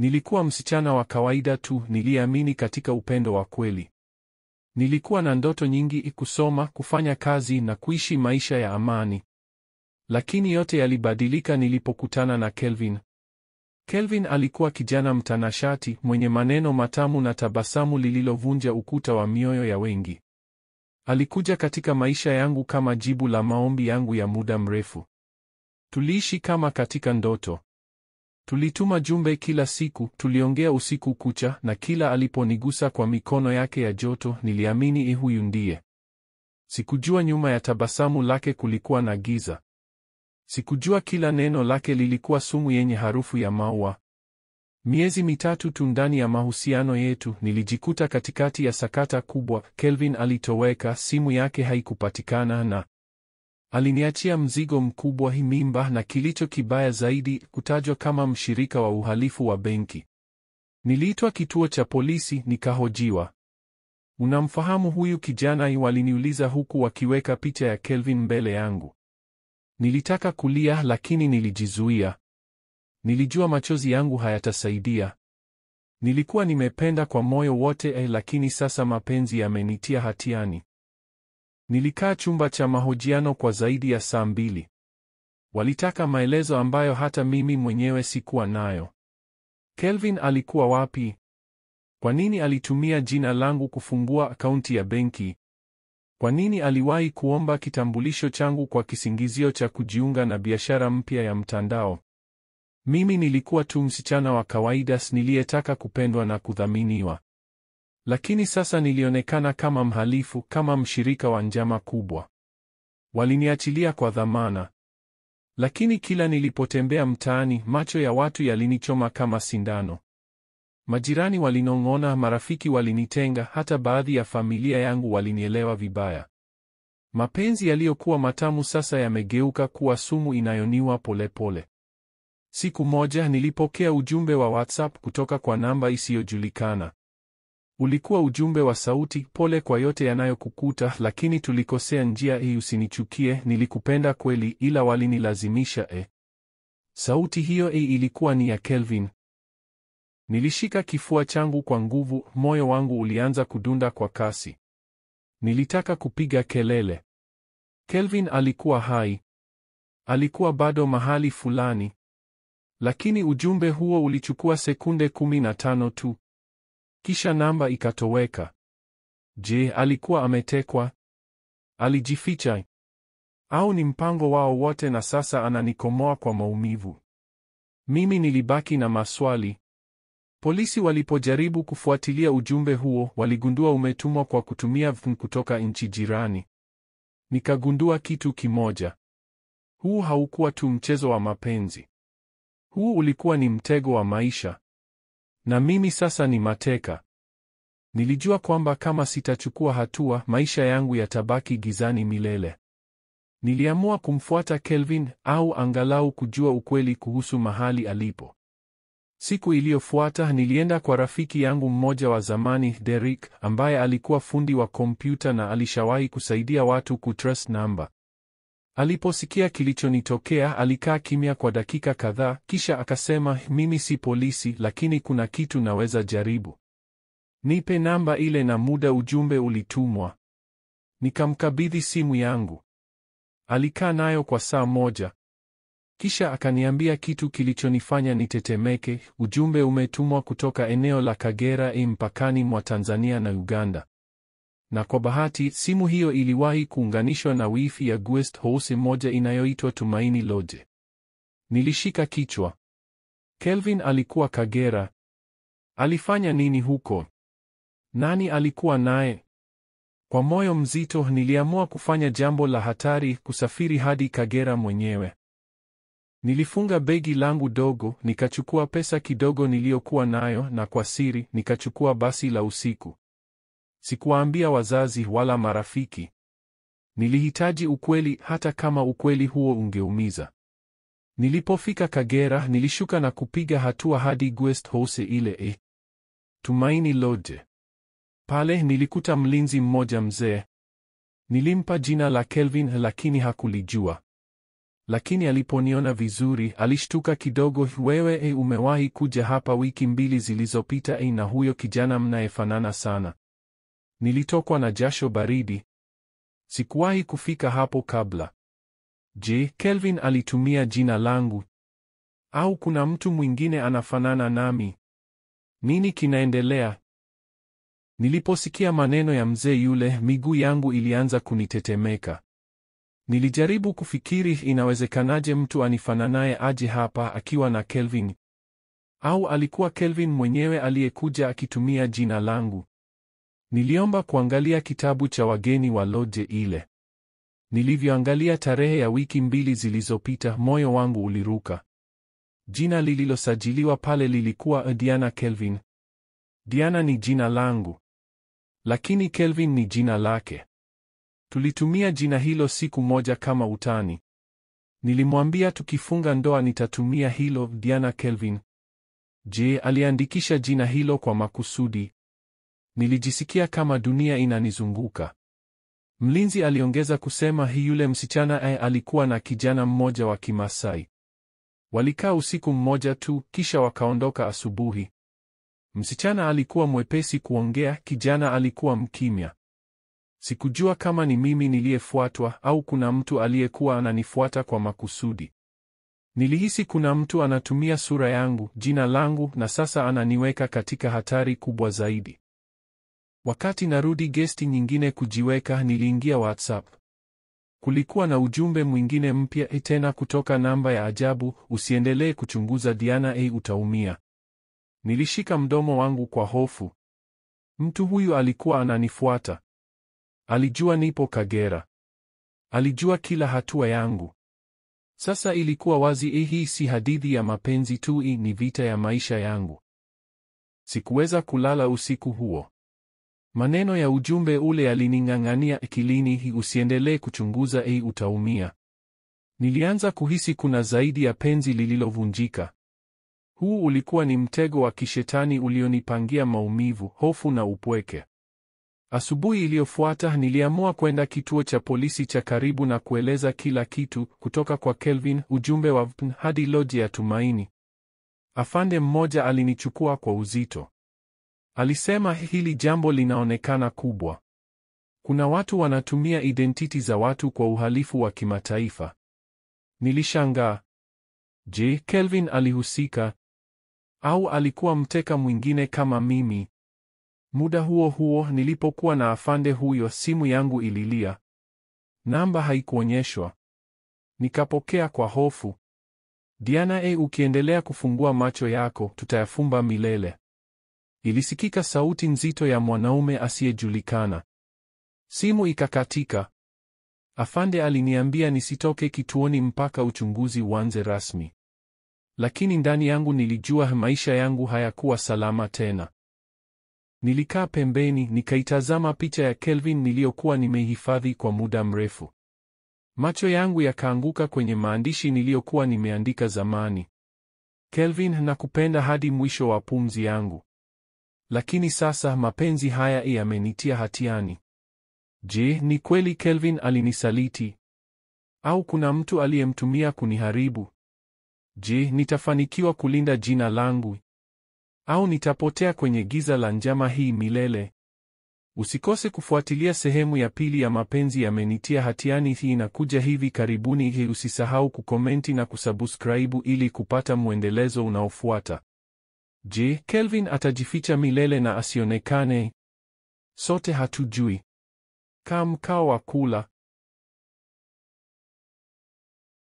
Nilikuwa msichana wa kawaida tu, niliamini katika upendo wa kweli. Nilikuwa na ndoto nyingi: kusoma, kufanya kazi na kuishi maisha ya amani. Lakini yote yalibadilika nilipokutana na Kelvin. Kelvin alikuwa kijana mtanashati, mwenye maneno matamu na tabasamu lililovunja ukuta wa mioyo ya wengi. Alikuja katika maisha yangu kama jibu la maombi yangu ya muda mrefu. Tuliishi kama katika ndoto. Tulituma jumbe kila siku, tuliongea usiku kucha, na kila aliponigusa kwa mikono yake ya joto, niliamini huyu ndiye. Sikujua nyuma ya tabasamu lake kulikuwa na giza. Sikujua kila neno lake lilikuwa sumu yenye harufu ya maua. Miezi mitatu tu ndani ya mahusiano yetu, nilijikuta katikati ya sakata kubwa. Kelvin alitoweka, simu yake haikupatikana na aliniachia mzigo mkubwa, mimba, na kilicho kibaya zaidi, kutajwa kama mshirika wa uhalifu wa benki. Niliitwa kituo cha polisi, nikahojiwa. Unamfahamu huyu kijana? Waliniuliza huku wakiweka picha ya Kelvin mbele yangu. Nilitaka kulia, lakini nilijizuia. Nilijua machozi yangu hayatasaidia. Nilikuwa nimependa kwa moyo wote, lakini sasa mapenzi yamenitia hatiani. Nilikaa chumba cha mahojiano kwa zaidi ya saa 2. Walitaka maelezo ambayo hata mimi mwenyewe sikuwa nayo. Kelvin alikuwa wapi? Kwa nini alitumia jina langu kufungua akaunti ya benki? Kwa nini aliwahi kuomba kitambulisho changu kwa kisingizio cha kujiunga na biashara mpya ya mtandao? Mimi nilikuwa tu msichana wa kawaida niliyetaka kupendwa na kudhaminiwa. Lakini sasa nilionekana kama mhalifu, kama mshirika wa njama kubwa. Waliniachilia kwa dhamana. Lakini kila nilipotembea mtaani, macho ya watu yalinichoma kama sindano. Majirani walinong'ona, marafiki walinitenga, hata baadhi ya familia yangu walinielewa vibaya. Mapenzi yaliyokuwa matamu sasa yamegeuka kuwa sumu inayoniwa polepole. Siku moja nilipokea ujumbe wa WhatsApp kutoka kwa namba isiyojulikana. Ulikuwa ujumbe wa sauti: pole kwa yote yanayokukuta, lakini tulikosea njia. Usinichukie, nilikupenda kweli, ila walinilazimisha. Sauti hiyo ilikuwa ni ya Kelvin. Nilishika kifua changu kwa nguvu, moyo wangu ulianza kudunda kwa kasi. Nilitaka kupiga kelele. Kelvin alikuwa hai. Alikuwa bado mahali fulani. Lakini ujumbe huo ulichukua sekunde 15 tu. Kisha namba ikatoweka. Je, alikuwa ametekwa? Alijificha? Au ni mpango wao wote na sasa ananikomoa kwa maumivu? Mimi nilibaki na maswali. Polisi walipojaribu kufuatilia ujumbe huo, waligundua umetumwa kwa kutumia kutoka nchi jirani. Nikagundua kitu kimoja. Huu haukuwa tu mchezo wa mapenzi. Huu ulikuwa ni mtego wa maisha. Na mimi sasa ni mateka. Nilijua kwamba kama sitachukua hatua, maisha yangu yatabaki gizani milele. Niliamua kumfuata Kelvin, au angalau kujua ukweli kuhusu mahali alipo. Siku iliyofuata nilienda kwa rafiki yangu mmoja wa zamani, Derek, ambaye alikuwa fundi wa kompyuta na alishawahi kusaidia watu kutrace namba. Aliposikia kilichonitokea, alikaa kimya kwa dakika kadhaa, kisha akasema, mimi si polisi, lakini kuna kitu naweza jaribu. Nipe namba ile na muda ujumbe ulitumwa. Nikamkabidhi simu yangu. Alikaa nayo kwa saa moja. Kisha akaniambia kitu kilichonifanya nitetemeke: ujumbe umetumwa kutoka eneo la Kagera, mpakani mwa Tanzania na Uganda. Na kwa bahati, simu hiyo iliwahi kuunganishwa na wifi ya guest house moja inayoitwa Tumaini Lodge. Nilishika kichwa. Kelvin alikuwa Kagera. Alifanya nini huko? Nani alikuwa naye? Kwa moyo mzito niliamua kufanya jambo la hatari: kusafiri hadi Kagera mwenyewe. Nilifunga begi langu dogo, nikachukua pesa kidogo niliyokuwa nayo, na kwa siri nikachukua basi la usiku. Sikuwaambia wazazi wala marafiki. Nilihitaji ukweli, hata kama ukweli huo ungeumiza. Nilipofika Kagera, nilishuka na kupiga hatua hadi guest house ile Tumaini Lodge. Pale nilikuta mlinzi mmoja mzee. Nilimpa jina la Kelvin, lakini hakulijua. Lakini aliponiona vizuri, alishtuka kidogo. Wewe umewahi kuja hapa wiki 2 zilizopita na huyo kijana mnayefanana sana. Nilitokwa na jasho baridi. Sikuwahi kufika hapo kabla. Je, Kelvin alitumia jina langu? Au kuna mtu mwingine anafanana nami? Nini kinaendelea? Niliposikia maneno ya mzee yule, miguu yangu ilianza kunitetemeka. Nilijaribu kufikiri inawezekanaje mtu anifananaye aje hapa akiwa na Kelvin? Au alikuwa Kelvin mwenyewe aliyekuja akitumia jina langu? Niliomba kuangalia kitabu cha wageni wa loje ile. Nilivyoangalia tarehe ya wiki 2 zilizopita, moyo wangu uliruka. Jina lililosajiliwa pale lilikuwa Diana Kelvin. Diana ni jina langu, lakini Kelvin ni jina lake. Tulitumia jina hilo siku moja kama utani. Nilimwambia tukifunga ndoa nitatumia hilo, Diana Kelvin. Je, aliandikisha jina hilo kwa makusudi? Nilijisikia kama dunia inanizunguka. Mlinzi aliongeza kusema yule msichana alikuwa na kijana mmoja wa Kimasai. Walikaa usiku mmoja tu, kisha wakaondoka asubuhi. Msichana alikuwa mwepesi kuongea, kijana alikuwa mkimya. Sikujua kama ni mimi niliyefuatwa au kuna mtu aliyekuwa ananifuata kwa makusudi. Nilihisi kuna mtu anatumia sura yangu, jina langu, na sasa ananiweka katika hatari kubwa zaidi. Wakati narudi gesti nyingine kujiweka, niliingia WhatsApp. Kulikuwa na ujumbe mwingine mpya tena kutoka namba ya ajabu: usiendelee kuchunguza Diana, utaumia. Nilishika mdomo wangu kwa hofu. Mtu huyu alikuwa ananifuata. Alijua nipo Kagera. Alijua kila hatua yangu. Sasa ilikuwa wazi, hii si hadithi ya mapenzi tu, ni vita ya maisha yangu. Sikuweza kulala usiku huo. Maneno ya ujumbe ule yalining'ang'ania akilini: usiendelee kuchunguza, utaumia. Nilianza kuhisi kuna zaidi ya penzi lililovunjika. Huu ulikuwa ni mtego wa kishetani ulionipangia maumivu, hofu na upweke. Asubuhi iliyofuata niliamua kwenda kituo cha polisi cha karibu na kueleza kila kitu, kutoka kwa Kelvin, ujumbe wa VPN, hadi loji ya Tumaini. Afande mmoja alinichukua kwa uzito. Alisema, hili jambo linaonekana kubwa. Kuna watu wanatumia identity za watu kwa uhalifu wa kimataifa. Nilishangaa. Je, Kelvin alihusika? Au alikuwa mteka mwingine kama mimi? Muda huo huo nilipokuwa na afande huyo, simu yangu ililia. Namba haikuonyeshwa. Nikapokea kwa hofu. Diana, ukiendelea kufungua macho yako, tutayafumba milele. Ilisikika sauti nzito ya mwanaume asiyejulikana. Simu ikakatika. Afande aliniambia nisitoke kituoni mpaka uchunguzi uanze rasmi. Lakini ndani yangu nilijua maisha yangu hayakuwa salama tena. Nilikaa pembeni, nikaitazama picha ya Kelvin niliyokuwa nimeihifadhi kwa muda mrefu. Macho yangu yakaanguka kwenye maandishi niliyokuwa nimeandika zamani: Kelvin, nakupenda hadi mwisho wa pumzi yangu. Lakini sasa mapenzi haya yamenitia hatiani. Je, ni kweli Kelvin alinisaliti? Au kuna mtu aliyemtumia kuniharibu? Je, nitafanikiwa kulinda jina langu? Au nitapotea kwenye giza la njama hii milele? Usikose kufuatilia sehemu ya pili ya Mapenzi Yamenitia Hatiani. Hii inakuja hivi karibuni. Usisahau kukomenti na kusubscribe ili kupata mwendelezo unaofuata. Je, Kelvin atajificha milele na asionekane? Sote hatujui. Kaa mkao wa kula.